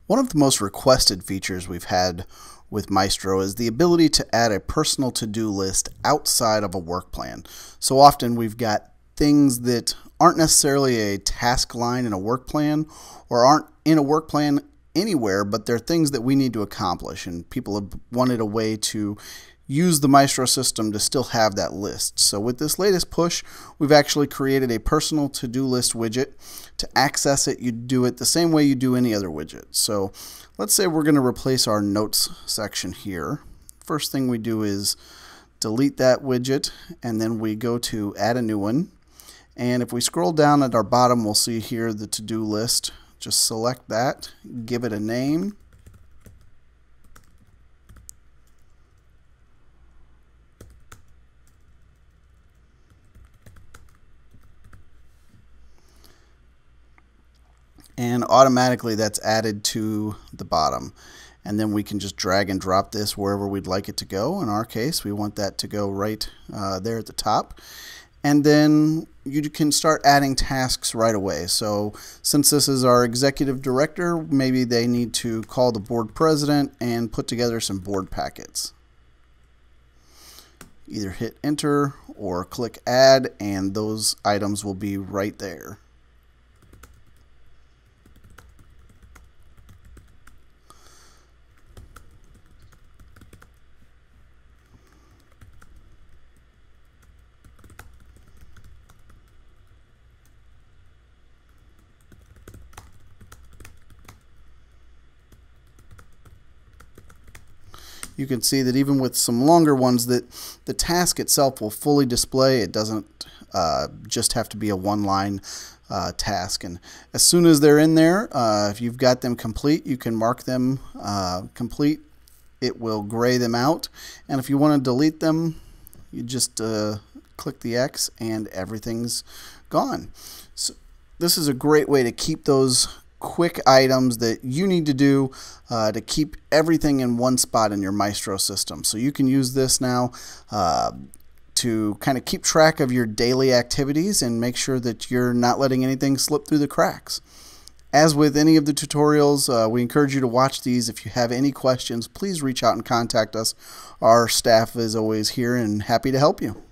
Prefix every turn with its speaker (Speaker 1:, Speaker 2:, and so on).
Speaker 1: One of the most requested features we've had with Maestro is the ability to add a personal to-do list outside of a work plan. So often we've got things that aren't necessarily a task line in a work plan or aren't in a work plan anywhere, but they're things that we need to accomplish, and people have wanted a way to use the Maestro system to still have that list. So with this latest push, we've actually created a personal to-do list widget. To access it, you do it the same way you do any other widget. So let's say we're going to replace our notes section here. First thing we do is delete that widget, and then we go to add a new one. And if we scroll down at our bottom, we'll see here the to-do list. Just select that, give it a name. And automatically that's added to the bottom. And then we can just drag and drop this wherever we'd like it to go. In our case, we want that to go right there at the top. And then you can start adding tasks right away. So since this is our executive director, maybe they need to call the board president and put together some board packets. Either hit enter or click add, and those items will be right there. You can see that even with some longer ones, that the task itself will fully display. It doesn't just have to be a one-line task. And as soon as they're in there, if you've got them complete, you can mark them complete. It will gray them out. And if you want to delete them, you just click the X and everything's gone. So this is a great way to keep those quick items that you need to do to keep everything in one spot in your Maestro system. So you can use this now to kind of keep track of your daily activities and make sure that you're not letting anything slip through the cracks. As with any of the tutorials, we encourage you to watch these. If you have any questions, please reach out and contact us. Our staff is always here and happy to help you.